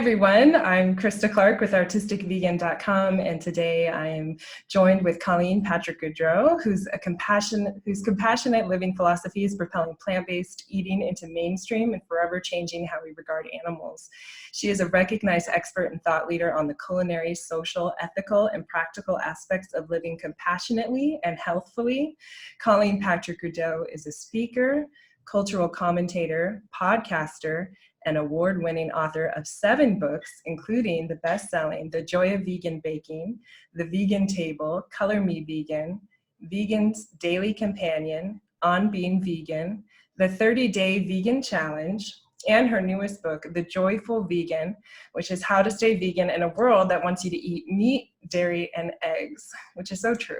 everyone. I'm Christa Clark with artisticvegan.com, and today I am joined with Colleen Patrick-Goudreau, whose compassionate living philosophy is propelling plant-based eating into mainstream and forever changing how we regard animals. She is a recognized expert and thought leader on the culinary, social, ethical, and practical aspects of living compassionately and healthfully. Colleen Patrick-Goudreau is a speaker, cultural commentator, podcaster, and award-winning author of 7 books, including the best-selling The Joy of Vegan Baking, The Vegan Table, Color Me Vegan, Vegan's Daily Companion, On Being Vegan, The 30-Day Vegan Challenge, and her newest book, The Joyful Vegan, which is how to stay vegan in a world that wants you to eat meat, dairy, and eggs, which is so true.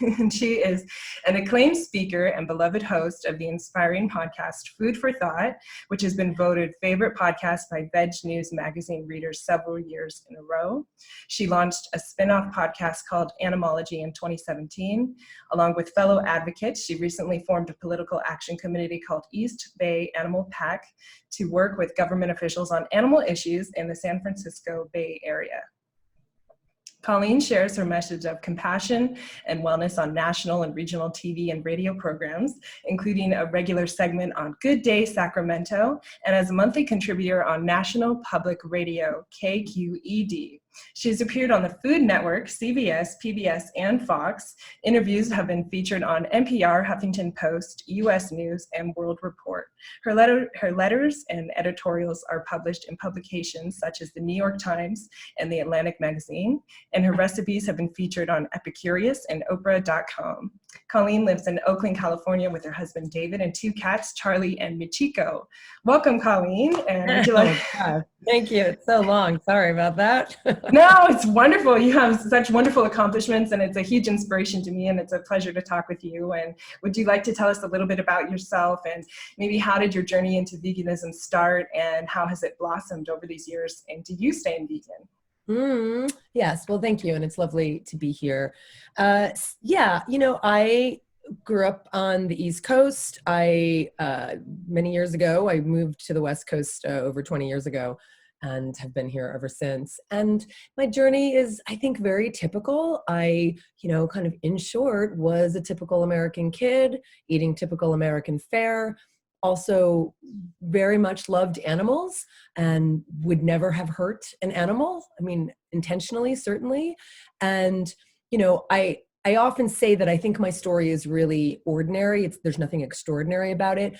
And she is an acclaimed speaker and beloved host of the inspiring podcast Food for Thought, which has been voted favorite podcast by Veg News magazine readers several years in a row. She launched a spin-off podcast called Animology in 2017. Along with fellow advocates, she recently formed a political action committee called East Bay Animal PAC to work with government officials on animal issues in the San Francisco Bay Area. Colleen shares her message of compassion and wellness on national and regional TV and radio programs, including a regular segment on Good Day Sacramento, and as a monthly contributor on National Public Radio, KQED. She's appeared on the Food Network, CBS, PBS, and Fox. Interviews have been featured on NPR, Huffington Post, U.S. News, and World Report. Her letters and editorials are published in publications such as the New York Times and the Atlantic Magazine, and her recipes have been featured on Epicurious and Oprah.com. Colleen lives in Oakland, California with her husband David and 2 cats, Charlie and Michiko. Welcome, Colleen. And would you like... Thank you. It's so long. Sorry about that. No, it's wonderful. You have such wonderful accomplishments, and it's a huge inspiration to me, and it's a pleasure to talk with you. And would you like to tell us a little bit about yourself, and maybe how did your journey into veganism start, and how has it blossomed over these years, and do you stay vegan? Yes. Well, thank you. And it's lovely to be here. I grew up on the East Coast. Many years ago, I moved to the West Coast over 20 years ago and have been here ever since. And my journey is, I think, very typical. I, kind of in short, was a typical American kid, eating typical American fare. Also very much loved animals and would never have hurt an animal. I mean, intentionally, certainly. And, I often say that I think my story is really ordinary. There's nothing extraordinary about it.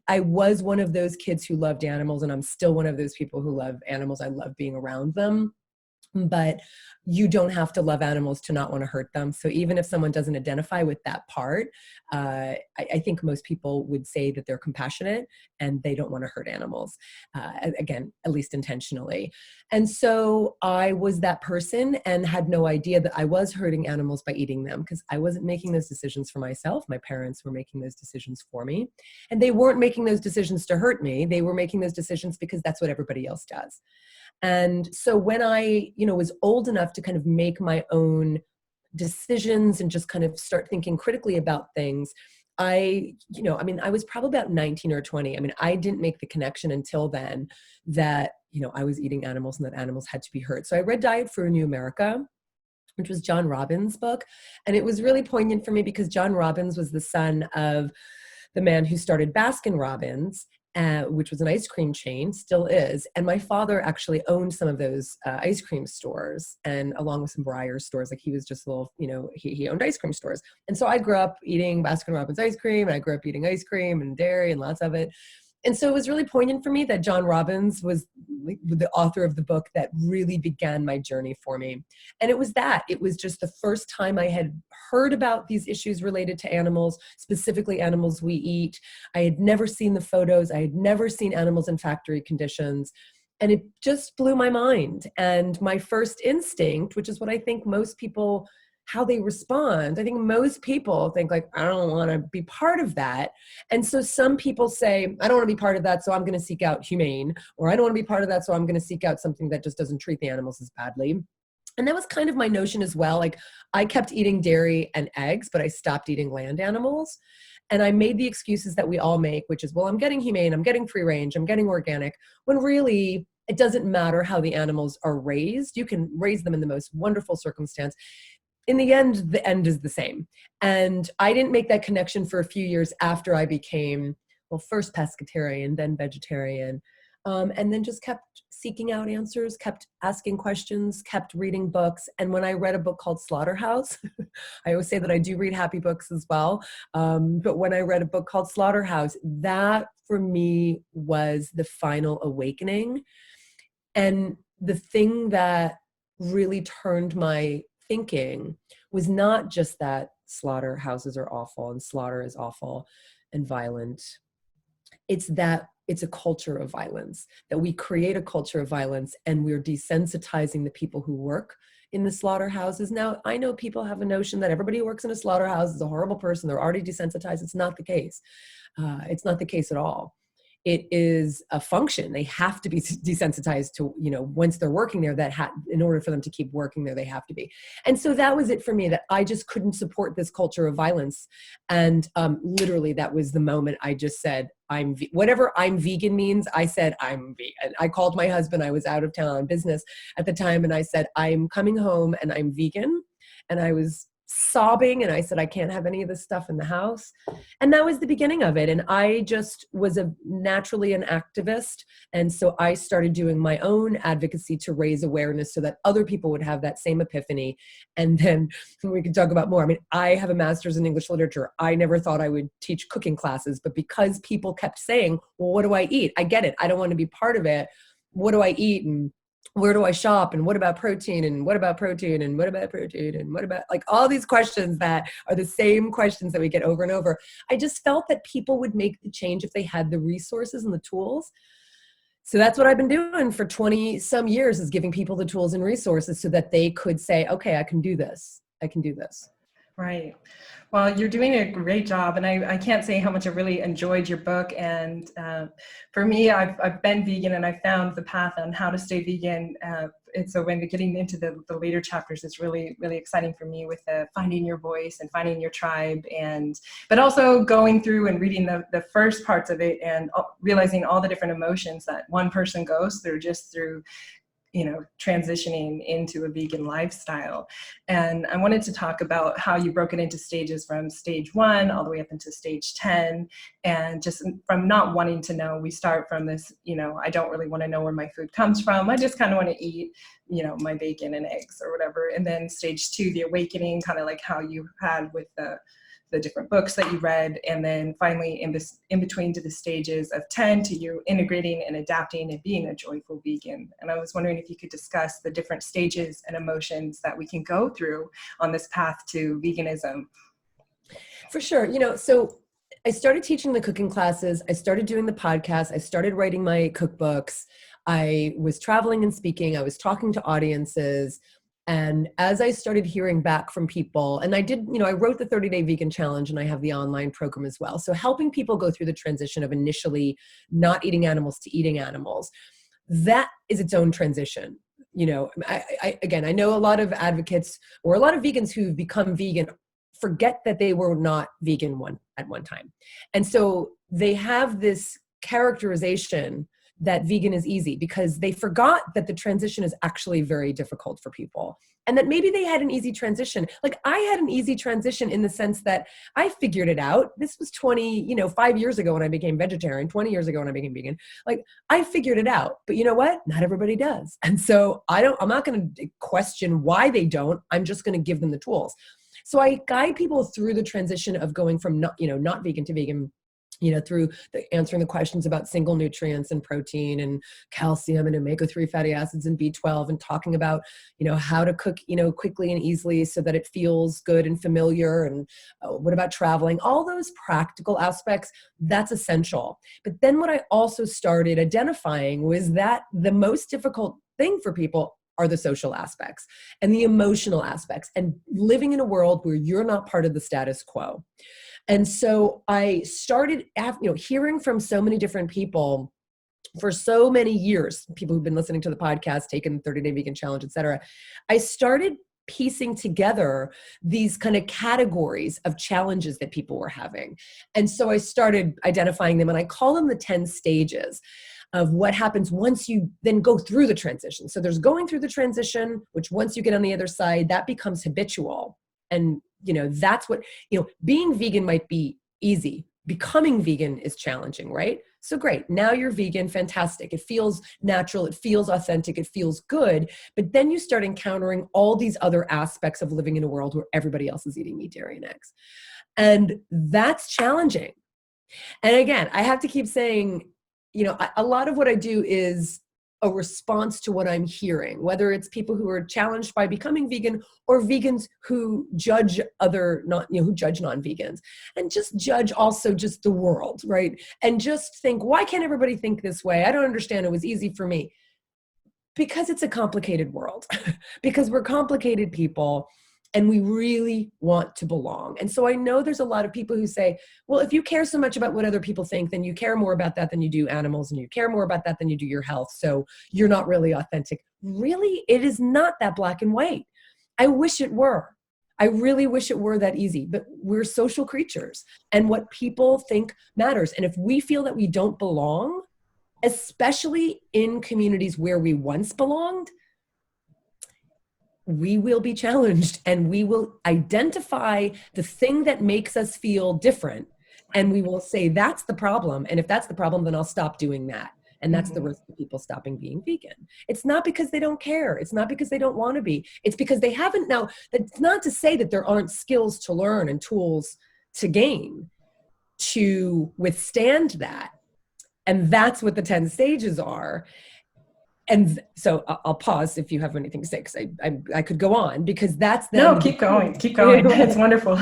I was one of those kids who loved animals, and I'm still one of those people who love animals. I love being around them. But you don't have to love animals to not want to hurt them. So even if someone doesn't identify with that part, I think most people would say that they're compassionate and they don't want to hurt animals, again, at least intentionally. And so I was that person and had no idea that I was hurting animals by eating them, because I wasn't making those decisions for myself. My parents were making those decisions for me. And they weren't making those decisions to hurt me. They were making those decisions because that's what everybody else does. And so when I, was old enough to kind of make my own decisions and just kind of start thinking critically about things, I was probably about 19 or 20. I didn't make the connection until then that, I was eating animals and that animals had to be hurt. So I read Diet for a New America, which was John Robbins' book. And it was really poignant for me because John Robbins was the son of the man who started Baskin-Robbins, which was an ice cream chain, still is. And my father actually owned some of those ice cream stores, and along with some Breyers stores. Like, he was just a little, he owned ice cream stores. And so I grew up eating Baskin-Robbins ice cream, and I grew up eating ice cream and dairy and lots of it. And so it was really poignant for me that John Robbins was the author of the book that really began my journey for me. And it was just the first time I had heard about these issues related to animals, specifically animals we eat. I had never seen the photos. I had never seen animals in factory conditions. And it just blew my mind. And my first instinct, which is what I think most people, how they respond. I think most people think like, I don't want to be part of that. And so some people say, I don't want to be part of that, so I'm going to seek out humane, or I don't want to be part of that, so I'm going to seek out something that just doesn't treat the animals as badly. And that was kind of my notion as well. Like, I kept eating dairy and eggs, but I stopped eating land animals. And I made the excuses that we all make, which is, well, I'm getting humane, I'm getting free range, I'm getting organic, when really it doesn't matter how the animals are raised. You can raise them in the most wonderful circumstance. In the end is the same. And I didn't make that connection for a few years after I became, well, first pescatarian, then vegetarian, and then just kept seeking out answers, kept asking questions, kept reading books. And when I read a book called Slaughterhouse, I always say that I do read happy books as well. But when I read a book called Slaughterhouse, that for me was the final awakening. And the thing that really turned my thinking was not just that slaughterhouses are awful and slaughter is awful and violent. It's that it's a culture of violence, that we create a culture of violence and we're desensitizing the people who work in the slaughterhouses. Now, I know people have a notion that everybody who works in a slaughterhouse is a horrible person. They're already desensitized. It's not the case. It's not the case at all. It is a function. They have to be desensitized to, once they're working there, in order for them to keep working there, they have to be. And so that was it for me, that I just couldn't support this culture of violence. And literally that was the moment I just said, whatever I'm vegan means, I said, I'm vegan. I called my husband. I was out of town on business at the time. And I said, I'm coming home and I'm vegan. And I was sobbing and I said, I can't have any of this stuff in the house. And that was the beginning of it. And I just was naturally an activist. And so I started doing my own advocacy to raise awareness so that other people would have that same epiphany. And then we can talk about more. I mean, I have a master's in English literature. I never thought I would teach cooking classes, but because people kept saying, well, what do I eat? I get it. I don't want to be part of it. What do I eat? And where do I shop? And what about protein? And what about protein? And what about protein? And what about, like, all these questions that are the same questions that we get over and over. I just felt that people would make the change if they had the resources and the tools. So that's what I've been doing for 20 some years, is giving people the tools and resources so that they could say, okay, I can do this. I can do this. Right. Well, you're doing a great job, and I can't say how much I really enjoyed your book. And for me, I've been vegan, and I found the path on how to stay vegan. And so when getting into the later chapters, it's really, really exciting for me with finding your voice and finding your tribe, but also going through and reading the first parts of it and realizing all the different emotions that one person goes through just through transitioning into a vegan lifestyle. And I wanted to talk about how you broke it into stages from stage 1 all the way up into stage 10. And just from not wanting to know, we start from this, I don't really want to know where my food comes from. I just kind of want to eat, my bacon and eggs or whatever. And then stage 2, the awakening, kind of like how you had with the different books that you read, and then finally in between to the stages of 10 to you integrating and adapting and being a joyful vegan. And I was wondering if you could discuss the different stages and emotions that we can go through on this path to veganism. For sure. So I started teaching the cooking classes. I started doing the podcast. I started writing my cookbooks. I was traveling and speaking. I was talking to audiences. And as I started hearing back from people, and I did, I wrote the 30-day vegan challenge, and I have the online program as well. So helping people go through the transition of initially not eating animals to eating animals, that is its own transition. I know a lot of advocates or a lot of vegans who've become vegan forget that they were not vegan at one time. And so they have this characterization that vegan is easy, because they forgot that the transition is actually very difficult for people, and that maybe they had an easy transition. Like I had an easy transition in the sense that I figured it out. This was 5 years ago when I became vegetarian, 20 years ago when I became vegan. Like I figured it out, but you know what? Not everybody does. And so I'm not going to question why they don't. I'm just going to give them the tools. So I guide people through the transition of going from not vegan to vegan, through answering the questions about single nutrients and protein and calcium and omega-3 fatty acids and B12, and talking about, how to cook, quickly and easily so that it feels good and familiar. And what about traveling? All those practical aspects, that's essential. But then what I also started identifying was that the most difficult thing for people are the social aspects and the emotional aspects, and living in a world where you're not part of the status quo. And so I started, hearing from so many different people for so many years, people who've been listening to the podcast, taken the 30-day vegan challenge, et cetera. I started piecing together these kind of categories of challenges that people were having. And so I started identifying them, and I call them the 10 stages. of what happens once you then go through the transition. So there's going through the transition, which once you get on the other side, that becomes habitual. And, that's what, being vegan might be easy. Becoming vegan is challenging, right? So great. Now you're vegan. Fantastic. It feels natural. It feels authentic. It feels good. But then you start encountering all these other aspects of living in a world where everybody else is eating meat, dairy, and eggs. And that's challenging. And again, I have to keep saying, a lot of what I do is a response to what I'm hearing, whether it's people who are challenged by becoming vegan or vegans who judge who judge non-vegans, and just judge also just the world, right? And just think, why can't everybody think this way? I don't understand. It was easy for me. Because it's a complicated world, because we're complicated people. And we really want to belong. And so I know there's a lot of people who say, well, if you care so much about what other people think, then you care more about that than you do animals, and you care more about that than you do your health. So you're not really authentic. Really, it is not that black and white. I wish it were. I really wish it were that easy, but we're social creatures, and what people think matters. And if we feel that we don't belong, especially in communities where we once belonged, we will be challenged, and we will identify the thing that makes us feel different. And we will say, that's the problem. And if that's the problem, then I'll stop doing that. And that's the risk of people stopping being vegan. It's not because they don't care. It's not because they don't want to be. It's because they haven't. Now, that's not to say that there aren't skills to learn and tools to gain to withstand that. And that's what the 10 stages are. And so I'll pause if you have anything to say, because I could go on, because that's no, keep going. It's wonderful.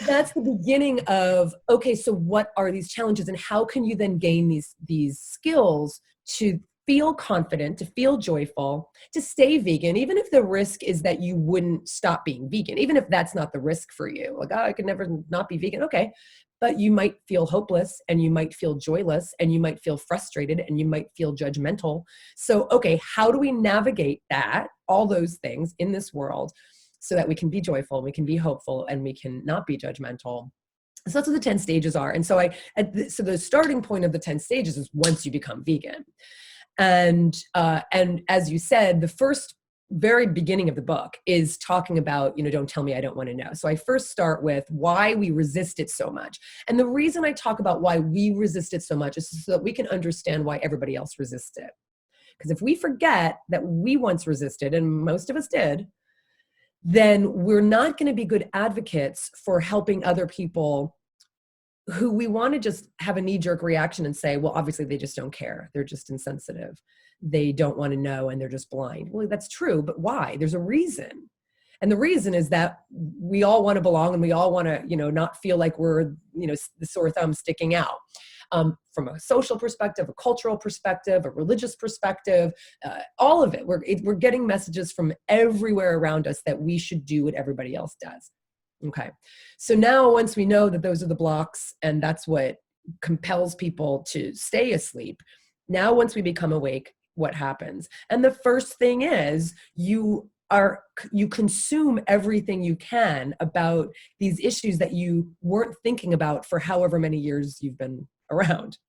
That's the beginning of, okay, so what are these challenges, and how can you then gain these skills to feel confident, to feel joyful, to stay vegan, even if the risk is that you wouldn't stop being vegan, even if that's not the risk for you. Like, I could never not be vegan. Okay. But you might feel hopeless, and you might feel joyless, and you might feel frustrated, and you might feel judgmental. So, okay, how do we navigate that, all those things in this world, so that we can be joyful, we can be hopeful, and we can not be judgmental? So that's what the 10 stages are. And so so the starting point of the 10 stages is once you become vegan. And as you said, the first very beginning of the book is talking about, don't tell me I don't want to know. So I first start with why we resist it so much. And the reason I talk about why we resist it so much is so that we can understand why everybody else resists it. Because if we forget that we once resisted, and most of us did, then we're not going to be good advocates for helping other people who we want to just have a knee-jerk reaction and say, well, obviously they just don't care. They're just insensitive. They don't want to know, and they're just blind. Well, that's true, but why? There's a reason. And the reason is that we all want to belong, and we all want to, not feel like we're, the sore thumb sticking out. From a social perspective, a cultural perspective, a religious perspective, all of it. We're getting messages from everywhere around us that we should do what everybody else does. Okay. So now once we know that those are the blocks, and that's what compels people to stay asleep, now once we become awake, what happens? And the first thing is you consume everything you can about these issues that you weren't thinking about for however many years you've been around.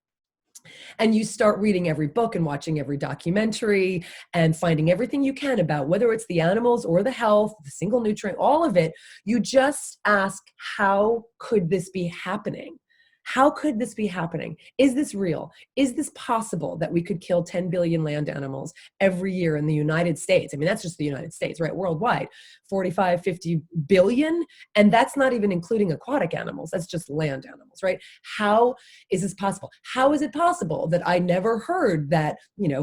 And you start reading every book and watching every documentary and finding everything you can about whether it's the animals or the health, the single nutrient, all of it. You just ask, how could this be happening? How could this be happening? Is this real? Is this possible that we could kill 10 billion land animals every year in the United States? I mean, that's just the United States, right? Worldwide, 45, 50 billion. And that's not even including aquatic animals. That's just land animals, right? How is this possible? How is it possible that I never heard that,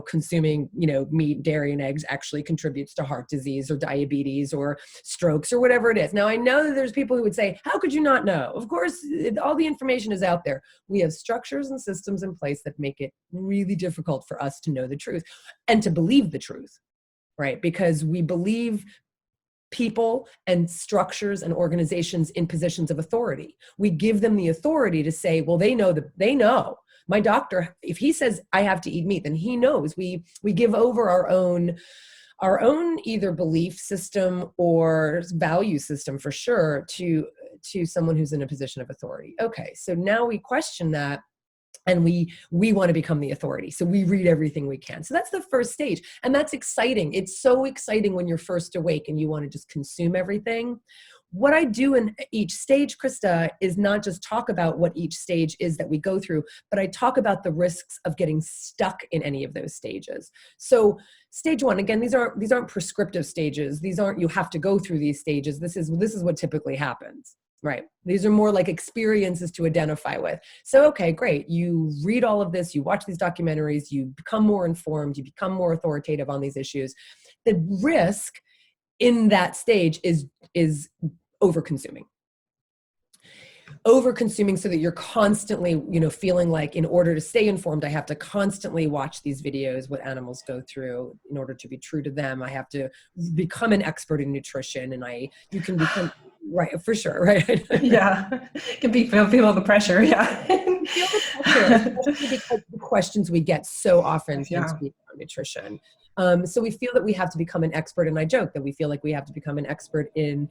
consuming, meat, dairy, and eggs actually contributes to heart disease or diabetes or strokes or whatever it is? Now, I know that there's people who would say, how could you not know? Of course, all the information is out there. We have structures and systems in place that make it really difficult for us to know the truth and to believe the truth, right? Because we believe people and structures and organizations in positions of authority. We give them the authority to say, well, they know. My doctor, if he says I have to eat meat, then he knows. We give over our own either belief system or value system, for sure, to someone who's in a position of authority. Okay, so now we question that, And we want to become the authority. So we read everything we can. So that's the first stage. And that's exciting. It's so exciting when you're first awake and you want to just consume everything. What I do in each stage, Christa, is not just talk about what each stage is that we go through, but I talk about the risks of getting stuck in any of those stages. So stage one, again, these aren't prescriptive stages. These aren't, you have to go through these stages. This is what typically happens. Right. These are more like experiences to identify with. So, okay, great. You read all of this, you watch these documentaries, you become more informed, you become more authoritative on these issues. The risk in that stage is over-consuming. Over-consuming so that you're constantly, feeling like in order to stay informed, I have to constantly watch these videos, what animals go through in order to be true to them. I have to become an expert in nutrition, and you can become, right, for sure, right? Yeah, can feel the pressure, yeah. Feel the pressure, especially because the questions we get so often tend to be about nutrition. So we feel that we have to become an expert, and I joke that we feel like we have to become an expert in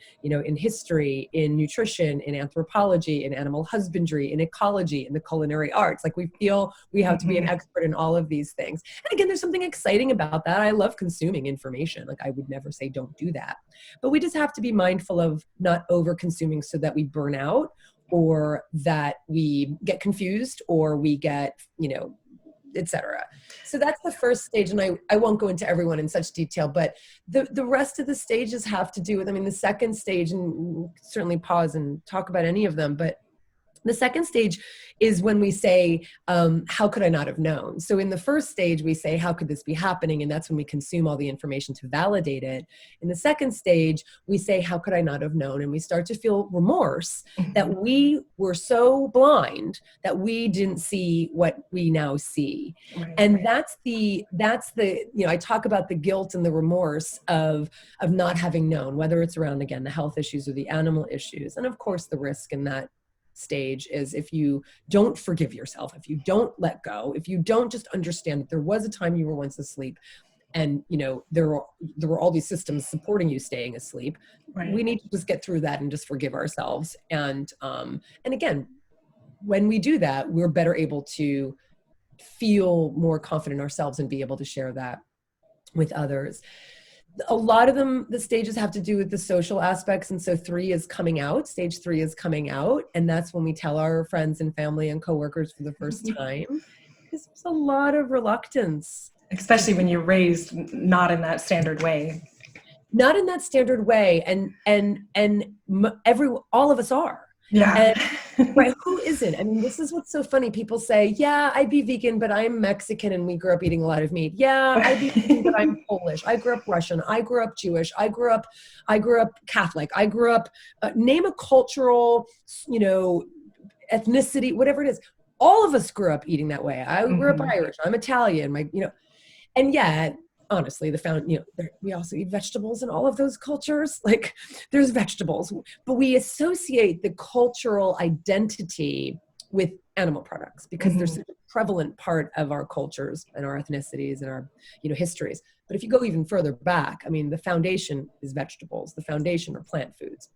history, in nutrition, in anthropology, in animal husbandry, in ecology, in the culinary arts. Like we feel we have to be an expert in all of these things. And again, there's something exciting about that. I love consuming information. Like I would never say don't do that. But we just have to be mindful of not over-consuming so that we burn out, or that we get confused, or we get, etc. So that's the first stage. And I won't go into everyone in such detail, but the rest of the stages have to do with, the second stage, and we'll certainly pause and talk about any of them, but the second stage is when we say, how could I not have known? So in the first stage, we say, how could this be happening? And that's when we consume all the information to validate it. In the second stage, we say, how could I not have known? And we start to feel remorse that we were so blind that we didn't see what we now see. Right, and that's the, I talk about the guilt and the remorse of not having known, whether it's around, again, the health issues or the animal issues. And of course, the risk in that stage is if you don't forgive yourself, if you don't let go, if you don't just understand that there was a time you were once asleep, and there were all these systems supporting you staying asleep. Right. We need to just get through that and just forgive ourselves. And again, when we do that, we're better able to feel more confident in ourselves and be able to share that with others. A lot of them, the stages have to do with the social aspects. And so stage 3 is coming out. And that's when we tell our friends and family and coworkers for the first time. Because there's a lot of reluctance. Especially when you're raised not in that standard way. Not in that standard way. And all of us are. Yeah. And, right. Who isn't? This is what's so funny. People say, yeah, I'd be vegan, but I'm Mexican and we grew up eating a lot of meat. Yeah, I'd be vegan, but I'm Polish. I grew up Russian. I grew up Jewish. I grew up Catholic. I grew up, name a cultural, ethnicity, whatever it is. All of us grew up eating that way. I grew up Irish. I'm Italian. And yet, honestly, we also eat vegetables in all of those cultures. Like there's vegetables, but we associate the cultural identity with animal products because they're such a prevalent part of our cultures and our ethnicities and our, histories. But if you go even further back, the foundation is vegetables. The foundation are plant foods.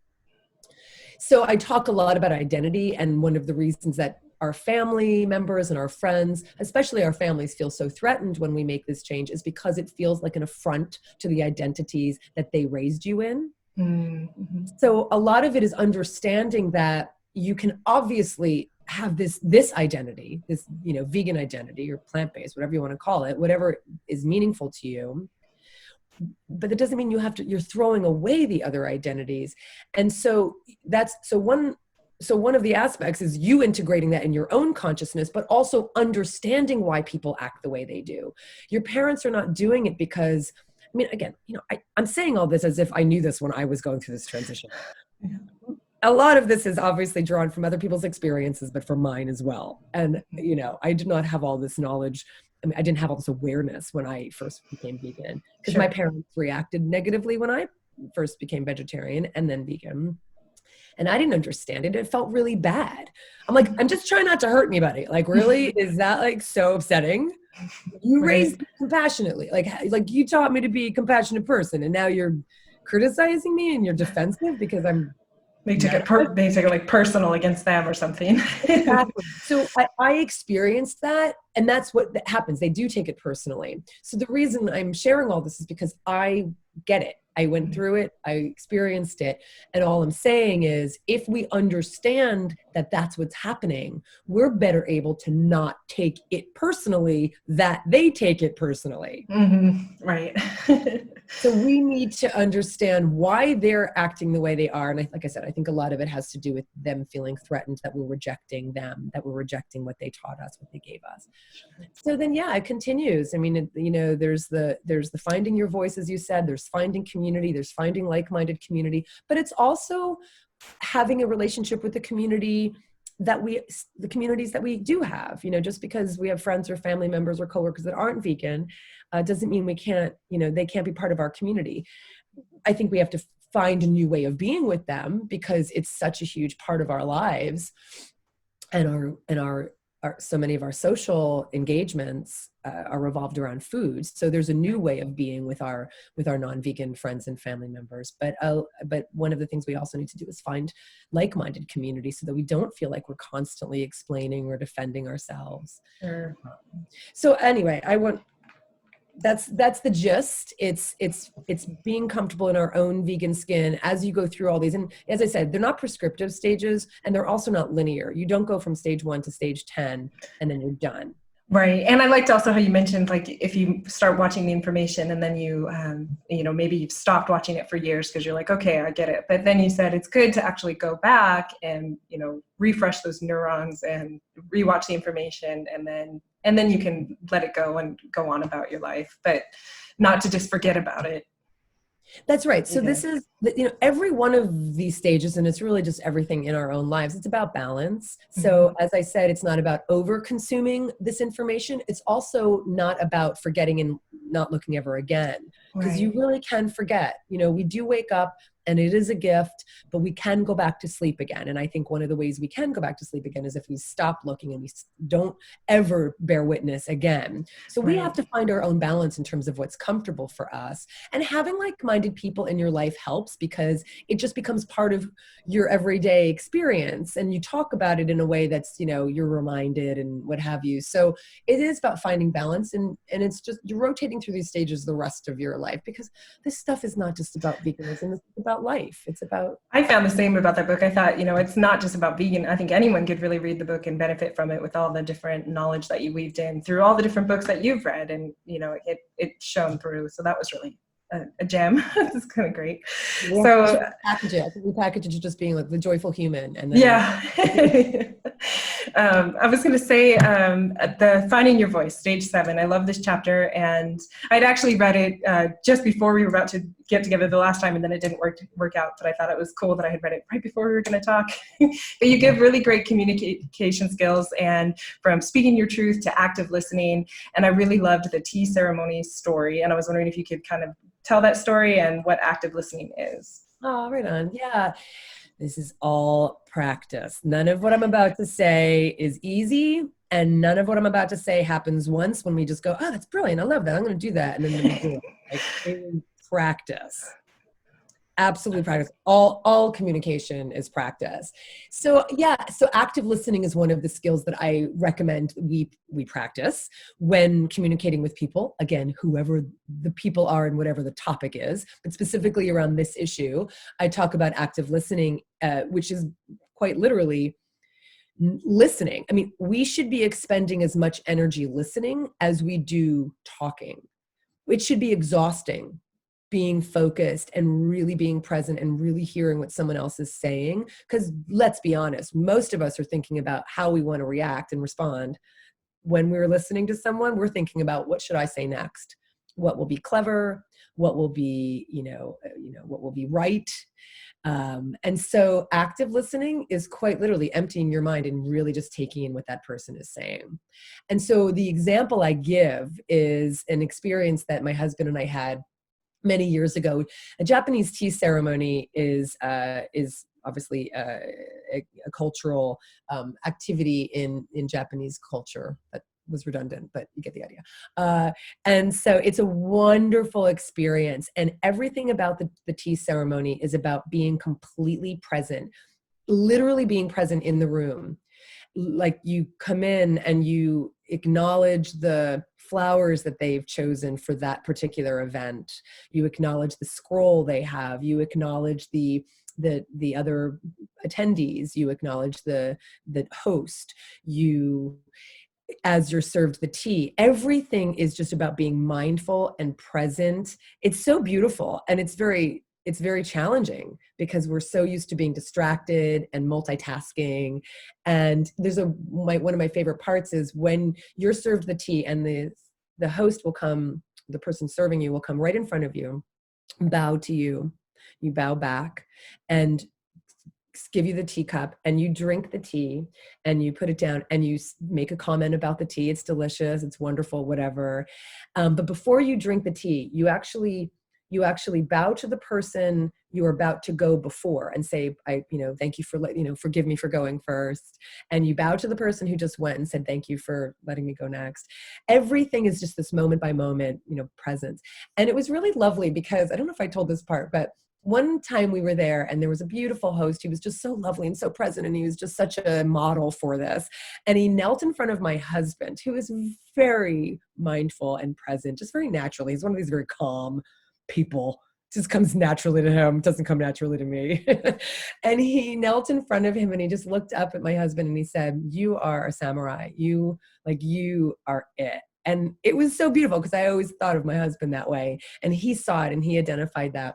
So I talk a lot about identity, and one of the reasons that our family members and our friends, especially our families, feel so threatened when we make this change is because it feels like an affront to the identities that they raised you in. Mm-hmm. So a lot of it is understanding that you can obviously have this identity, this, vegan identity or plant-based, whatever you want to call it, whatever is meaningful to you. But that doesn't mean you're throwing away the other identities. And so one of the aspects is you integrating that in your own consciousness, but also understanding why people act the way they do. Your parents are not doing it because, again, I'm saying all this as if I knew this when I was going through this transition. A lot of this is obviously drawn from other people's experiences, but from mine as well. And, I did not have all this knowledge. I didn't have all this awareness when I first became vegan because my parents reacted negatively when I first became vegetarian and then vegan. And I didn't understand it. It felt really bad. I'm like, I'm just trying not to hurt anybody. Like, really? Is that so upsetting? You raised me compassionately. Like you taught me to be a compassionate person. And now you're criticizing me and you're defensive because I'm they took it like personal against them or something. Exactly. So I experienced that, and that's what happens. They do take it personally. So the reason I'm sharing all this is because I get it. I went through it. I experienced it. And all I'm saying is, if we understand that that's what's happening, we're better able to not take it personally that they take it personally. Mm-hmm. Right. So we need to understand why they're acting the way they are. And like I said, I think a lot of it has to do with them feeling threatened, that we're rejecting them, that we're rejecting what they taught us, what they gave us. So then, yeah, it continues. I mean, there's the finding your voice, as you said, there's finding community, there's finding like-minded community, but it's also having a relationship with the communities that we do have. Just because we have friends or family members or coworkers that aren't vegan, doesn't mean we can't, they can't be part of our community. I think we have to find a new way of being with them, because it's such a huge part of our lives, and our so many of our social engagements are revolved around food. So there's a new way of being with our non-vegan friends and family members. But one of the things we also need to do is find like-minded community, so that we don't feel like we're constantly explaining or defending ourselves. Sure. So anyway, that's the gist. It's being comfortable in our own vegan skin as you go through all these. And as I said, they're not prescriptive stages, and they're also not linear. You don't go from stage 1 to stage 10 and then you're done. Right. And I liked also how you mentioned, like, if you start watching the information and then you, maybe you've stopped watching it for years because you're like, okay, I get it. But then you said it's good to actually go back and, refresh those neurons and rewatch the information, and then you can let it go and go on about your life, but not to just forget about it. That's right. So this is, every one of these stages, and it's really just everything in our own lives, it's about balance. So as I said, it's not about over consuming this information. It's also not about forgetting and not looking ever again, because you really can forget. We do wake up, and it is a gift, but we can go back to sleep again. And I think one of the ways we can go back to sleep again is if we stop looking and we don't ever bear witness again. So we have to find our own balance in terms of what's comfortable for us. And having like-minded people in your life helps, because it just becomes part of your everyday experience. And you talk about it in a way that's, you're reminded and what have you. So it is about finding balance, and it's just, you're rotating through these stages the rest of your life, because this stuff is not just about veganism, it's about life. It's about... I found the same about that book. I thought, it's not just about vegan. I think anyone could really read the book and benefit from it, with all the different knowledge that you weaved in through all the different books that you've read, and it shone through. So that was really a gem. It's kind of great. Yeah, so package it. I think we package it just being like the joyful human. And then I was going to say the Finding Your Voice, stage 7. I love this chapter, and I'd actually read it just before we were about to get together the last time, and then it didn't work out. But I thought it was cool that I had read it right before we were going to talk. But you give really great communication skills, and from speaking your truth to active listening. And I really loved the tea ceremony story, and I was wondering if you could kind of tell that story and what active listening is. Oh, right on. Yeah. This is all practice. None of what I'm about to say is easy, and none of what I'm about to say happens once when we just go, oh, that's brilliant. I love that. I'm going to do that. And then we do it. Like, it is practice. Absolute practice. All communication is practice. So yeah, so active listening is one of the skills that I recommend we practice when communicating with people. Again, whoever the people are and whatever the topic is, but specifically around this issue, I talk about active listening, which is quite literally listening. I mean, we should be expending as much energy listening as we do talking. It should be exhausting, being focused and really being present and really hearing what someone else is saying. Because let's be honest, most of us are thinking about how we want to react and respond. When we're listening to someone, we're thinking about, what should I say next? What will be clever? What will be, what will be right? And so active listening is quite literally emptying your mind and really just taking in what that person is saying. And so the example I give is an experience that my husband and I had many years ago. A Japanese tea ceremony is obviously a cultural activity in Japanese culture that was redundant, but you get the idea. And so it's a wonderful experience. And everything about the tea ceremony is about being completely present, literally being present in the room. Like you come in and you acknowledge the flowers that they've chosen for that particular event. You acknowledge the scroll they have. You acknowledge the other attendees. You acknowledge the host. You, as you're served the tea, everything is just about being mindful and present. It's so beautiful, and it's very challenging because we're so used to being distracted and multitasking. And there's one of my favorite parts is when you're served the tea and the host will come, the person serving you will come right in front of you, bow to you, you bow back, and give you the teacup, and you drink the tea and you put it down and you make a comment about the tea. It's delicious, it's wonderful, whatever. But before you drink the tea, you actually bow to the person you're about to go before and say, thank you for forgive me for going first. And you bow to the person who just went and said, thank you for letting me go next. Everything is just this moment by moment, presence. And it was really lovely because I don't know if I told this part, but one time we were there and there was a beautiful host. He was just so lovely and so present, and he was just such a model for this. And he knelt in front of my husband, who is very mindful and present, just very naturally. He's one of these very calm people. Just comes naturally to him, doesn't come naturally to me. And he knelt in front of him and he just looked up at my husband and he said, "You are a samurai. You are it." And it was so beautiful because I always thought of my husband that way. And he saw it and he identified that.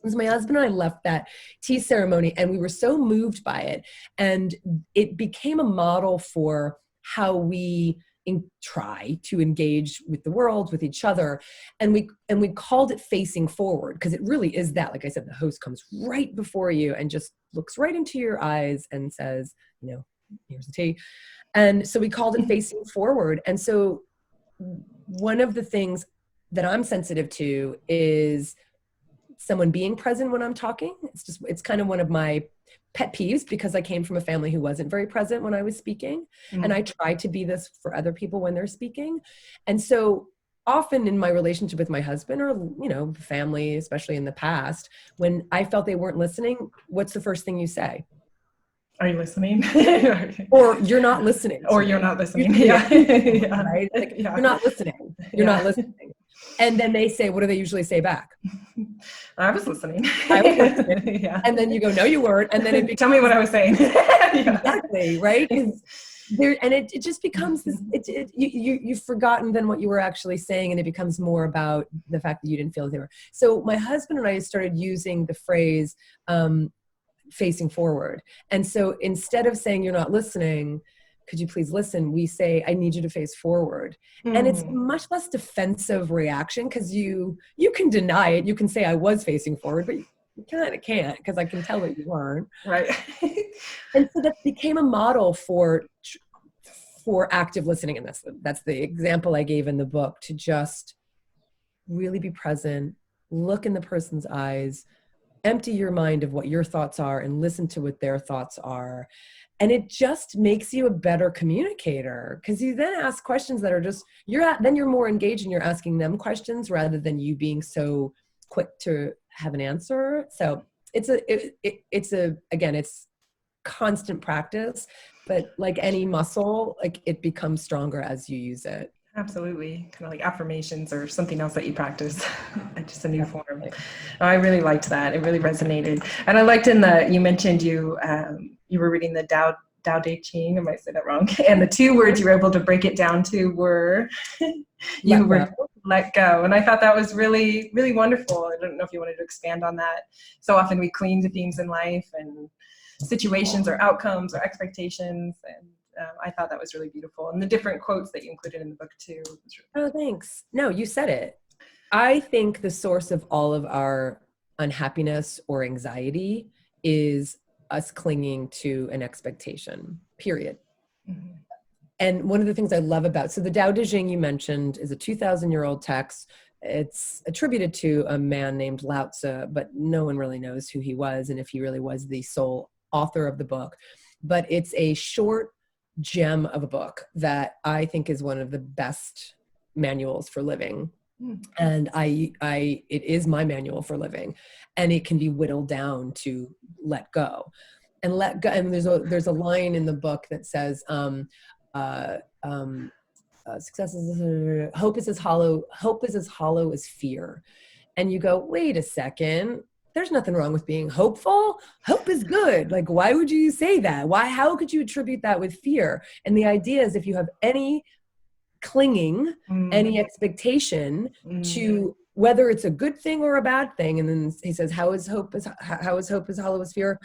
So my husband and I left that tea ceremony and we were so moved by it. And it became a model for how we try to engage with the world, with each other. And we called it facing forward because it really is that. Like I said, the host comes right before you and just looks right into your eyes and says, here's the tea. And so we called it facing forward. And so one of the things that I'm sensitive to is someone being present when I'm talking. It's kind of one of my pet peeves because I came from a family who wasn't very present when I was speaking. Mm-hmm. And I try to be this for other people when they're speaking. And so often in my relationship with my husband or, family, especially in the past, when I felt they weren't listening, what's the first thing you say? Are you listening? Or you're not listening. Or you're not listening. Yeah. Yeah. Right? You're not listening. You're not listening. And then they say, what do they usually say back? I was listening. I was listening. Yeah. And then you go, no, you weren't. And then it becomes, tell me what I was saying. Exactly. Right. It just becomes this, you've forgotten then what you were actually saying. And it becomes more about the fact that you didn't feel that they were. So my husband and I started using the phrase, facing forward. And so instead of saying you're not listening, could you please listen? We say, I need you to face forward. Mm-hmm. And it's a much less defensive reaction because you can deny it. You can say I was facing forward, but you kind of can't because I can tell that you weren't. Right. And so that became a model for active listening. And that's the example I gave in the book, to just really be present, look in the person's eyes, empty your mind of what your thoughts are and listen to what their thoughts are. And it just makes you a better communicator because you then ask questions that are just, then you're more engaged and you're asking them questions rather than you being so quick to have an answer. So it's constant practice, but like any muscle, like it becomes stronger as you use it. Absolutely. Kind of like affirmations or something else that you practice, just a new form. I really liked that. It really resonated. And I liked you mentioned you were reading the Tao Te Ching, I might say that wrong. And the two words you were able to break it down to were, let go. And I thought that was really, really wonderful. I don't know if you wanted to expand on that. So often we cling to themes in life and situations or outcomes or expectations, and I thought that was really beautiful. And the different quotes that you included in the book too. Oh, thanks. No, you said it. I think the source of all of our unhappiness or anxiety is us clinging to an expectation, period. Mm-hmm. And one of the things I love so the Tao Te Ching you mentioned is a 2,000-year-old text. It's attributed to a man named Lao Tzu, but no one really knows who he was and if he really was the sole author of the book. But it's a short gem of a book that I think is one of the best manuals for living. And it is my manual for living, and it can be whittled down to let go. And let go. And there's a line in the book that says, success is hope is as hollow as fear. And you go, wait a second, there's nothing wrong with being hopeful. Hope is good. Like, why would you say that? How could you attribute that with fear? And the idea is, if you have any clinging, any expectation to whether it's a good thing or a bad thing. And then he says, how is hope as hollow as fear?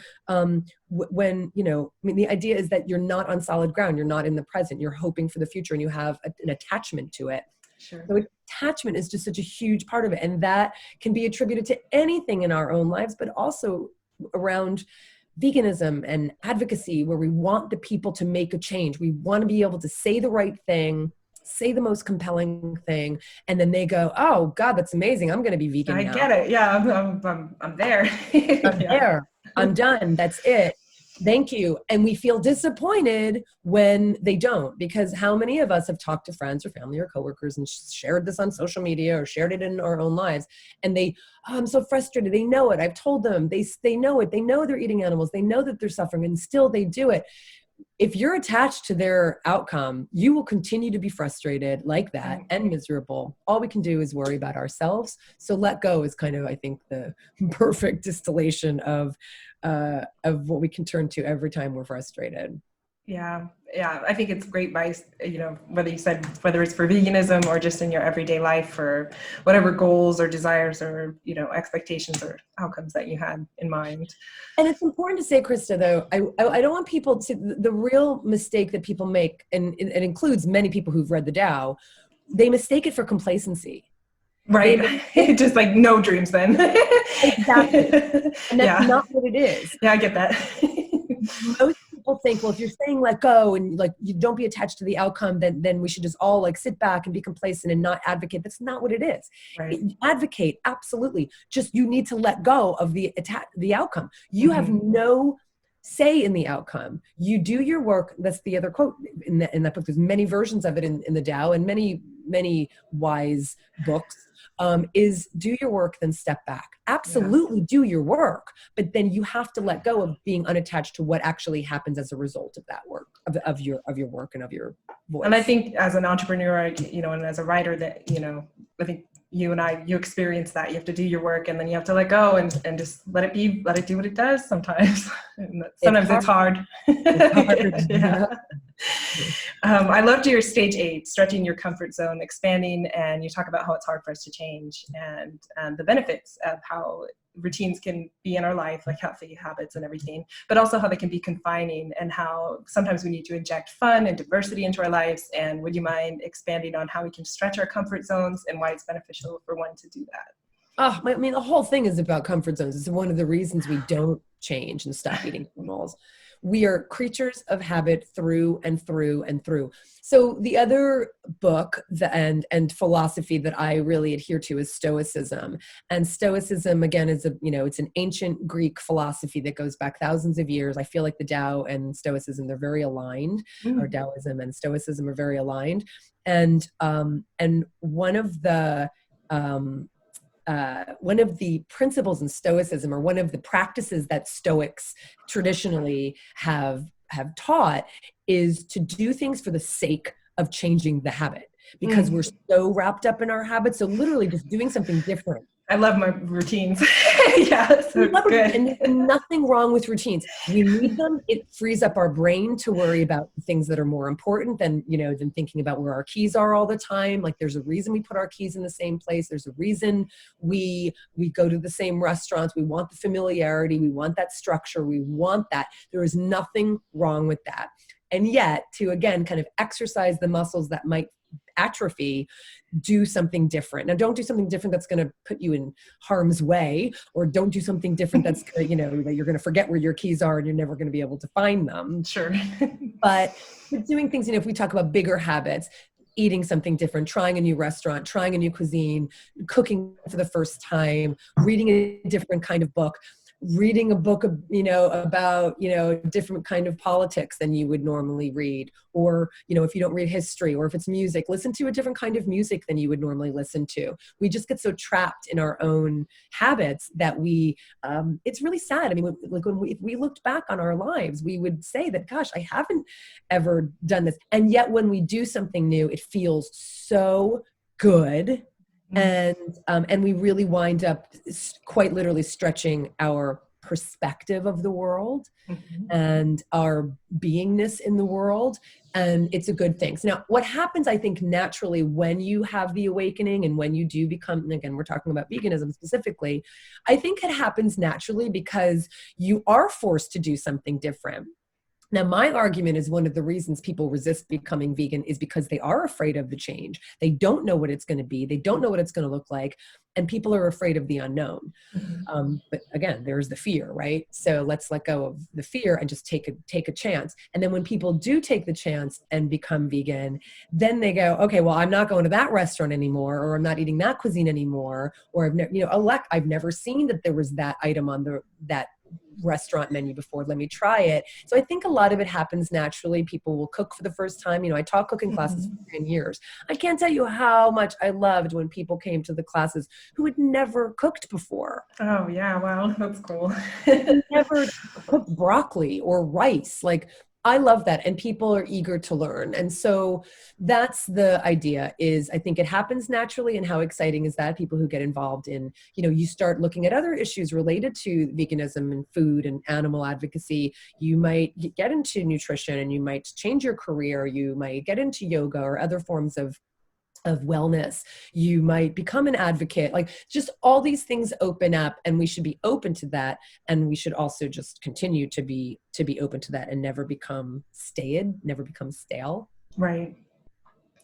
When, the idea is that you're not on solid ground. You're not in the present. You're hoping for the future, and you have an attachment to it. Sure. So attachment is just such a huge part of it. And that can be attributed to anything in our own lives, but also around veganism and advocacy, where we want the people to make a change. We want to be able to say the right thing, say the most compelling thing, and then they go, oh God, that's amazing, I'm going to be vegan now. I get it. Yeah, I'm there. I'm there. I'm done. That's it. Thank you. And we feel disappointed when they don't, because how many of us have talked to friends or family or coworkers and shared this on social media or shared it in our own lives, and I'm so frustrated. They know it. I've told them. They know it. They know they're eating animals. They know that they're suffering, and still they do it. If you're attached to their outcome, you will continue to be frustrated like that and miserable. All we can do is worry about ourselves. So let go is kind of, I think, the perfect distillation of what we can turn to every time we're frustrated. Yeah. I think it's great advice, whether it's for veganism or just in your everyday life, for whatever goals or desires or, expectations or outcomes that you had in mind. And it's important to say, Christa, though, I don't want people to, the real mistake that people make, and it includes many people who've read the Tao, they mistake it for complacency. Right. Just like no dreams then. Exactly. And that's not what it is. Yeah, I get that. Most people think, well, if you're saying let go and like you don't be attached to the outcome, then we should just all like sit back and be complacent and not advocate. That's not what it is. Right. Advocate, absolutely. Just you need to let go of the outcome. You have no say in the outcome. You do your work. That's the other quote in that book. There's many versions of it in the Tao, and many wise books. Is do your work, then step back. Absolutely do your work, but then you have to let go of being unattached to what actually happens as a result of that work, of your work and of your voice. And I think as an entrepreneur, and as a writer, that, I think you experience that. You have to do your work, and then you have to let go and just let it do what it does sometimes. And sometimes it's hard. Yeah. I loved your stage 8, stretching your comfort zone, expanding, and you talk about how it's hard for us to change and the benefits of how routines can be in our life, like healthy habits and everything, but also how they can be confining and how sometimes we need to inject fun and diversity into our lives. And would you mind expanding on how we can stretch our comfort zones and why it's beneficial for one to do that? Oh, I mean, the whole thing is about comfort zones. It's one of the reasons we don't change and stop eating animals. We are creatures of habit through and through and through. So the other book and philosophy that I really adhere to is Stoicism. And Stoicism, again, is it's an ancient Greek philosophy that goes back thousands of years. I feel like the Tao and Stoicism, they're very aligned, or Taoism and Stoicism are very aligned. And one of the principles in Stoicism, or one of the practices that Stoics traditionally have taught, is to do things for the sake of changing the habit, because we're so wrapped up in our habits. So literally just doing something different. I love my routines. Yeah, so good. And there's nothing wrong with routines. We need them. It frees up our brain to worry about things that are more important than thinking about where our keys are all the time. Like, there's a reason we put our keys in the same place. There's a reason we go to the same restaurants. We want the familiarity. We want that structure. We want that. There is nothing wrong with that. And yet, to again kind of exercise the muscles that might atrophy, do something different. Now, don't do something different that's going to put you in harm's way, or don't do something different that's going to, that you're going to forget where your keys are and you're never going to be able to find them. Sure. But doing things, if we talk about bigger habits, eating something different, trying a new restaurant, trying a new cuisine, cooking for the first time, reading a different kind of book, reading a book, about, different kind of politics than you would normally read. Or, if you don't read history, or if it's music, listen to a different kind of music than you would normally listen to. We just get so trapped in our own habits that it's really sad. I mean, if we looked back on our lives, we would say that, gosh, I haven't ever done this. And yet when we do something new, it feels so good. And we really wind up quite literally stretching our perspective of the world and our beingness in the world. And it's a good thing. So now what happens, I think, naturally when you have the awakening and when you do become, and again, we're talking about veganism specifically, I think it happens naturally because you are forced to do something different. Now, my argument is one of the reasons people resist becoming vegan is because they are afraid of the change. They don't know what it's going to be. They don't know what it's going to look like. And people are afraid of the unknown. But again, there's the fear, right? So let's let go of the fear and just take a chance. And then when people do take the chance and become vegan, then they go, okay, well, I'm not going to that restaurant anymore, or I'm not eating that cuisine anymore, or I've never seen that there was that item on that restaurant menu before. Let me try it. So I think a lot of it happens naturally. People will cook for the first time. I taught cooking classes for 10 years. I can't tell you how much I loved when people came to the classes who had never cooked before. Oh yeah, wow, that's cool. Never cooked broccoli or rice. I love that. And people are eager to learn. And so that's the idea is I think it happens naturally. And how exciting is that? People who get involved in, you start looking at other issues related to veganism and food and animal advocacy. You might get into nutrition and you might change your career. You might get into yoga or other forms of wellness. You might become an advocate. Just all these things open up, and we should be open to that. And we should also just continue to be open to that and never become stale. Right.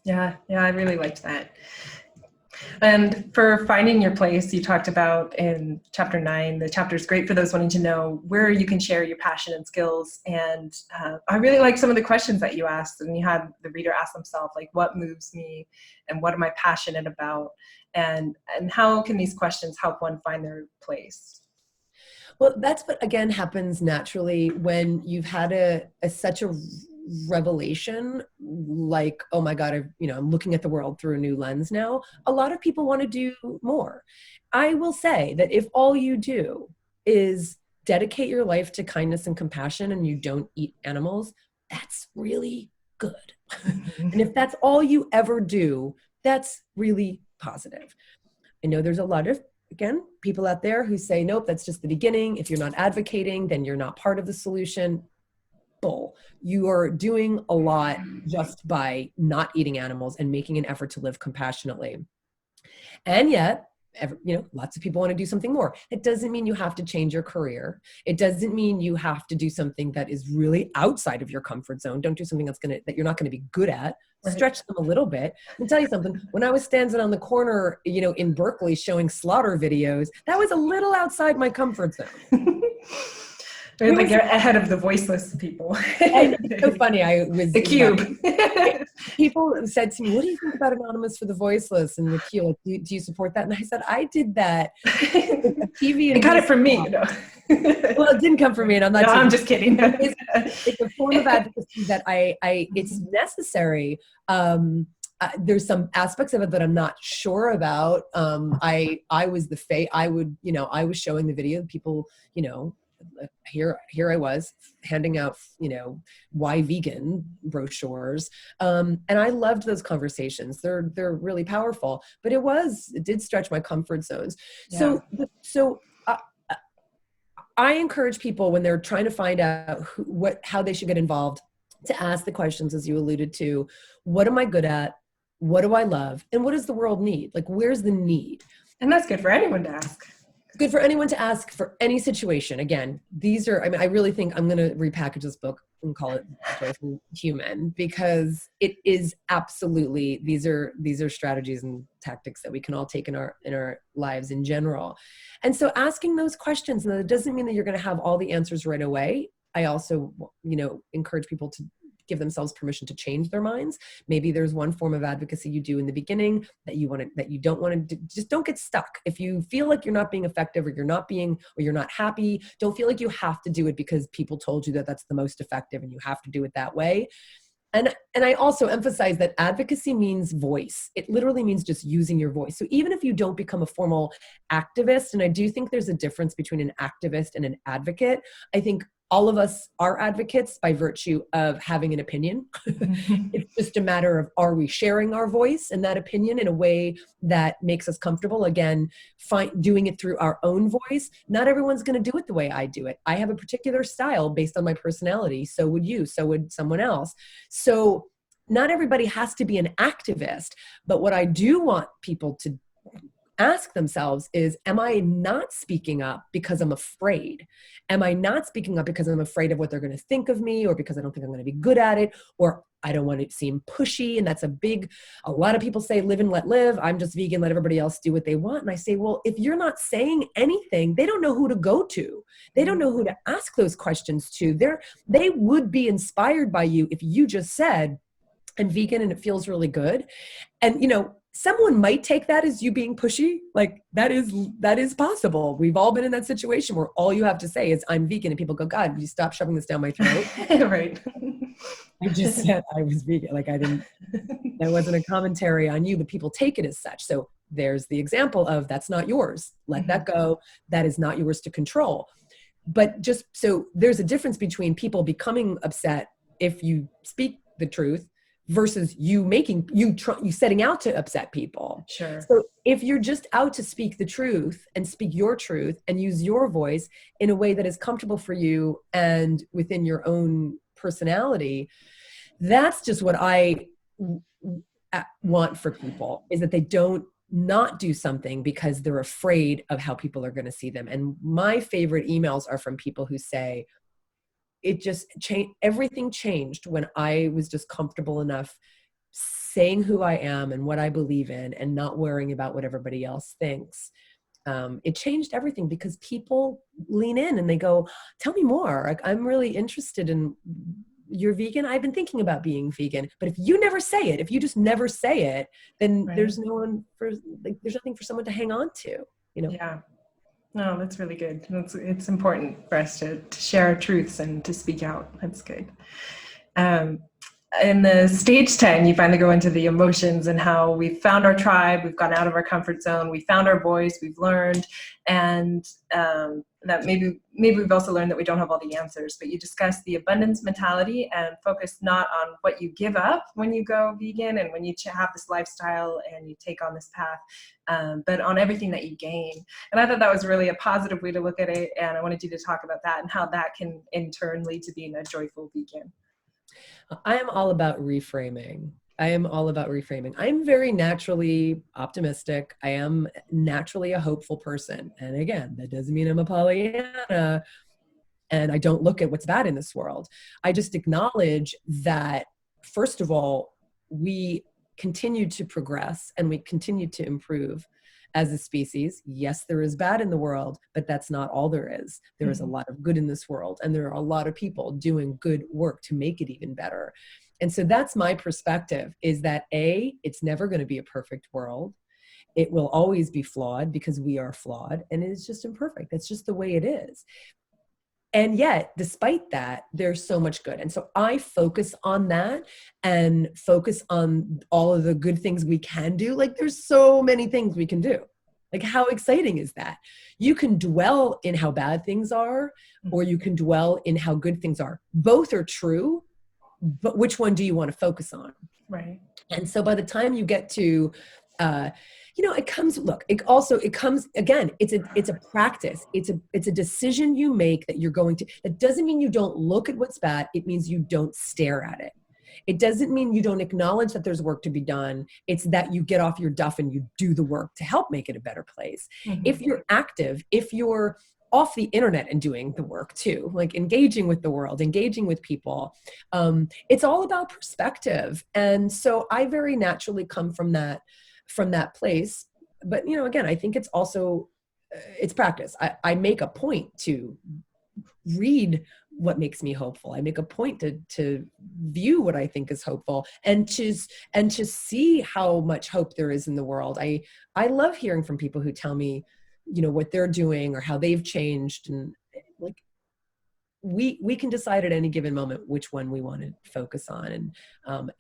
Yeah. I really liked that. And for finding your place, you talked about in chapter 9, the chapter is great for those wanting to know where you can share your passion and skills. And I really like some of the questions that you asked, and you had the reader ask themselves, what moves me and what am I passionate about? And how can these questions help one find their place? Well, that's what, again, happens naturally when you've had such a revelation, oh my God, I'm looking at the world through a new lens now. A lot of people want to do more. I will say that if all you do is dedicate your life to kindness and compassion and you don't eat animals, that's really good. And if that's all you ever do, that's really positive. I know there's a lot of, again, people out there who say, nope, that's just the beginning. If you're not advocating, then you're not part of the solution. Bull. You are doing a lot just by not eating animals and making an effort to live compassionately. And yet, lots of people want to do something more. It doesn't mean you have to change your career. It doesn't mean you have to do something that is really outside of your comfort zone. Don't do something that you're not going to be good at. Right. Stretch them a little bit. Let me tell you something. When I was standing on the corner, in Berkeley showing slaughter videos, that was a little outside my comfort zone. You're ahead of the voiceless people. And it's so funny. I was the cube. People said to me, "What do you think about Anonymous for the Voiceless and the cube? Do you support that?" And I said, "I did that. TV. It got it from me, Well, it didn't come from me, and I'm not. No, I'm just kidding. It's a form of advocacy that it's necessary. There's some aspects of it that I'm not sure about. I was I was showing the video. People, here I was handing out, why vegan brochures. And I loved those conversations. They're really powerful, but it did stretch my comfort zones. Yeah. So I encourage people when they're trying to find out how they should get involved to ask the questions, as you alluded to. What am I good at? What do I love? And what does the world need? Where's the need? And that's good for anyone to ask. Good for anyone to ask for any situation. Again, I really think I'm going to repackage this book and call it Joyful Human, because it is absolutely, these are strategies and tactics that we can all take in our lives in general. And so asking those questions, and that doesn't mean that you're going to have all the answers right away. I also, encourage people to give themselves permission to change their minds. Maybe there's one form of advocacy you do in the beginning that you don't want to do. Just don't get stuck. If you feel like you're not being effective, or you're not happy, don't feel like you have to do it because people told you that that's the most effective and you have to do it that way. And I also emphasize that advocacy means voice. It literally means just using your voice. So even if you don't become a formal activist, and I do think there's a difference between an activist and an advocate, I think all of us are advocates by virtue of having an opinion. It's just a matter of, are we sharing our voice and that opinion in a way that makes us comfortable? Again, doing it through our own voice. Not everyone's going to do it the way I do it. I have a particular style based on my personality. So would you, so would someone else. So not everybody has to be an activist, but what I do want people to ask themselves is, am I not speaking up because I'm afraid? Am I not speaking up because I'm afraid of what they're going to think of me, or because I don't think I'm going to be good at it, or I don't want to seem pushy? And that's a lot of people say, live and let live. I'm just vegan, let everybody else do what they want. And I say, well, if you're not saying anything, they don't know who to go to. They don't know who to ask those questions to. They would be inspired by you if you just said, I'm vegan and it feels really good. And, someone might take that as you being pushy. Like that is possible. We've all been in that situation where all you have to say is, I'm vegan, and people go, God, will you stop shoving this down my throat? Right. I just said I was vegan. Like that wasn't a commentary on you, but people take it as such. So there's the example of, that's not yours. Let that go. That is not yours to control. But just so there's a difference between people becoming upset if you speak the truth versus you setting out to upset people. Sure. So if you're just out to speak the truth and speak your truth and use your voice in a way that is comfortable for you and within your own personality, that's just what I want for people, is that they don't not do something because they're afraid of how people are going to see them. And my favorite emails are from people who say, it just changed. Everything changed when I was just comfortable enough saying who I am and what I believe in, and not worrying about what everybody else thinks. It changed everything because people lean in and they go, tell me more. Like, I'm really interested in, you're vegan? I've been thinking about being vegan. But if you never say it, if you just never say it, then Right. there's nothing for someone to hang on to, Yeah. No, that's really good. It's important for us to share our truths and to speak out. That's good. In the stage 10, you finally go into the emotions and how we've found our tribe, we've gone out of our comfort zone, we found our voice, we've learned, and that maybe we've also learned that we don't have all the answers. But you discuss the abundance mentality and focus not on what you give up when you go vegan and when you have this lifestyle and you take on this path, but on everything that you gain. And I thought that was really a positive way to look at it, and I wanted you to talk about that and how that can in turn lead to being a joyful vegan. I am all about reframing. I'm very naturally optimistic. I am naturally a hopeful person. And again, that doesn't mean I'm a Pollyanna and I don't look at what's bad in this world. I just acknowledge that, first of all, we continue to progress and we continue to improve as a species. Yes, there is bad in the world, but that's not all there is. There is a lot of good in this world, and there are a lot of people doing good work to make it even better. And so that's my perspective, is that it's never going to be a perfect world. It will always be flawed because we are flawed, and it is just imperfect. That's just the way it is. And yet, despite that, there's so much good. And so I focus on that and focus on all of the good things we can do. Like, there's so many things we can do. Like, how exciting is that? You can dwell in how bad things are, or you can dwell in how good things are. Both are true, but which one do you want to focus on? Right. And so by the time you get to, it comes again, it's a practice. It's a decision you make that you're going to, that doesn't mean you don't look at what's bad. It means you don't stare at it. It doesn't mean you don't acknowledge that there's work to be done. It's that you get off your duff and you do the work to help make it a better place. Mm-hmm. If you're active, if you're off the internet and doing the work too, like engaging with the world, engaging with people, it's all about perspective. And so I very naturally come from that place. But, again, I think it's also, it's practice. I make a point to read what makes me hopeful. I make a point to view what I think is hopeful and to see how much hope there is in the world. I love hearing from people who tell me, what they're doing or how they've changed, and like we can decide at any given moment which one we want to focus on,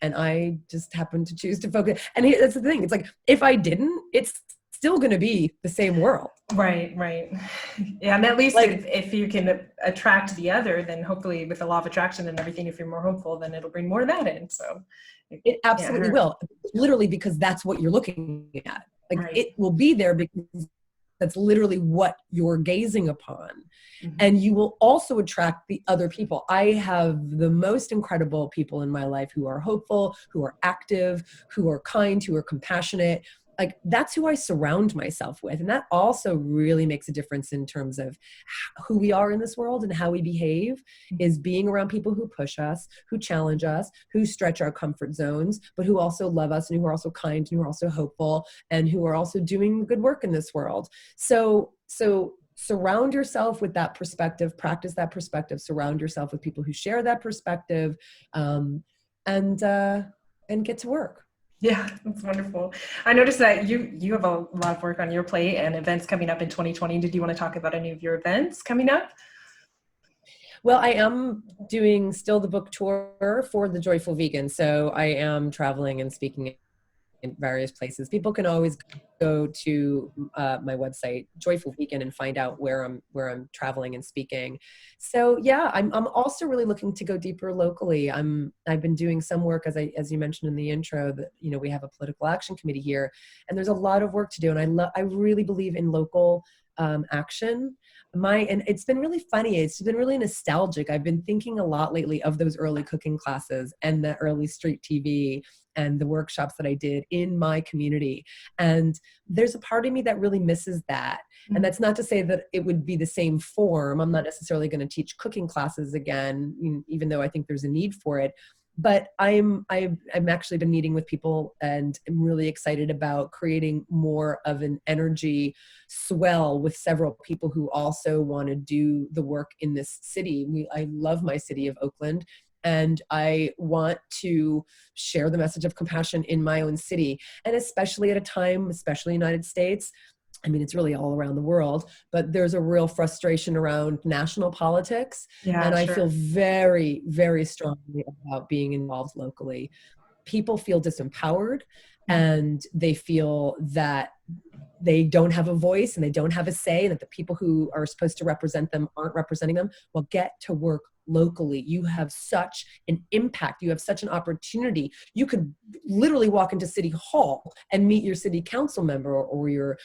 and I just happen to choose to focus. And that's the thing. It's like if I didn't, it's still going to be the same world. Right. Yeah, and at least Like, if you can attract the other, then hopefully with the law of attraction and everything, if you're more hopeful, then it'll bring more of that in. So it absolutely will, literally, because that's what you're looking at. Like right. It will be there because that's literally what you're gazing upon. Mm-hmm. And you will also attract the other people. I have the most incredible people in my life who are hopeful, who are active, who are kind, who are compassionate. Like that's who I surround myself with. And that also really makes a difference in terms of who we are in this world and how we behave, is being around people who push us, who challenge us, who stretch our comfort zones, but who also love us and who are also kind and who are also hopeful and who are also doing good work in this world. So surround yourself with that perspective, practice that perspective, surround yourself with people who share that perspective, and get to work. Yeah, that's wonderful. I noticed that you have a lot of work on your plate and events coming up in 2020. Did you want to talk about any of your events coming up? Well, I am doing still the book tour for the Joyful Vegan. So I am traveling and speaking in various places. People can always go to my website, Joyful Vegan, and find out where I'm traveling and speaking. So yeah, I'm also really looking to go deeper locally. I've been doing some work, as you mentioned in the intro, that we have a political action committee here, and there's a lot of work to do. And I really believe in local action. And it's been really funny. It's been really nostalgic. I've been thinking a lot lately of those early cooking classes and the early street TV and the workshops that I did in my community. And there's a part of me that really misses that. And that's not to say that it would be the same form. I'm not necessarily going to teach cooking classes again, even though I think there's a need for it. But I've actually been meeting with people, and I'm really excited about creating more of an energy swell with several people who also want to do the work in this city. I love my city of Oakland, and I want to share the message of compassion in my own city. And especially at a time, especially in the United States, I mean, it's really all around the world, but there's a real frustration around national politics. Yeah, and I sure. feel very, very strongly about being involved locally. People feel disempowered, and they feel that they don't have a voice and they don't have a say, and that the people who are supposed to represent them aren't representing them. Well, get to work locally. You have such an impact. You have such an opportunity. You could literally walk into City Hall and meet your city council member or your,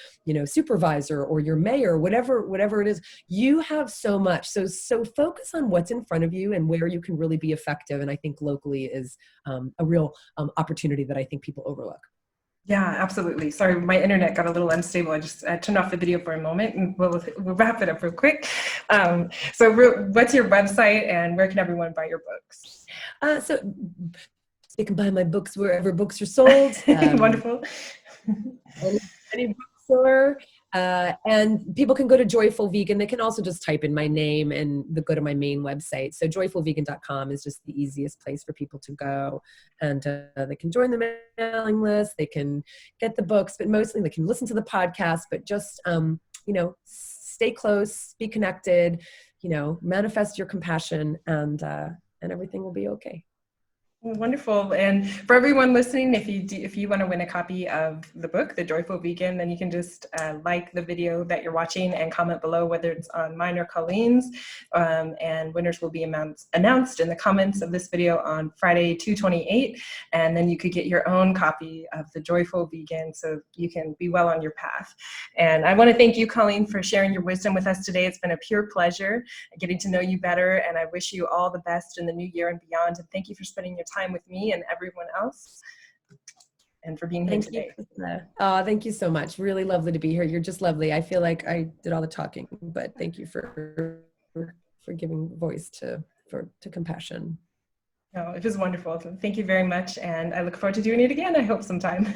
supervisor or your mayor, whatever it is. You have so much. So focus on what's in front of you and where you can really be effective. And I think locally is a real opportunity that I think people overlook. Yeah, absolutely. Sorry, my internet got a little unstable. I just turned off the video for a moment, and we'll wrap it up real quick. So what's your website, and where can everyone buy your books? So you can buy my books wherever books are sold. Wonderful. Any bookstore. And people can go to Joyful Vegan. They can also just type in my name and go to my main website. So joyfulvegan.com is just the easiest place for people to go. And they can join the mailing list. They can get the books, but mostly they can listen to the podcast. But just, stay close, be connected, manifest your compassion, and everything will be okay. Wonderful. And for everyone listening, if you want to win a copy of the book, The Joyful Vegan, then you can just like the video that you're watching and comment below whether it's on mine or Colleen's. And winners will be announced in the comments of this video on Friday, 2/28. And then you could get your own copy of The Joyful Vegan so you can be well on your path. And I want to thank you, Colleen, for sharing your wisdom with us today. It's been a pure pleasure getting to know you better. And I wish you all the best in the new year and beyond. And thank you for spending your time with me and everyone else, and for being here today. Thank you so much. Really lovely to be here. You're just lovely. I feel like I did all the talking, but thank you for giving voice to compassion. Oh, it was wonderful. Thank you very much, and I look forward to doing it again. I hope sometime.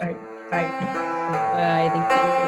All right, bye. Bye. Thank you.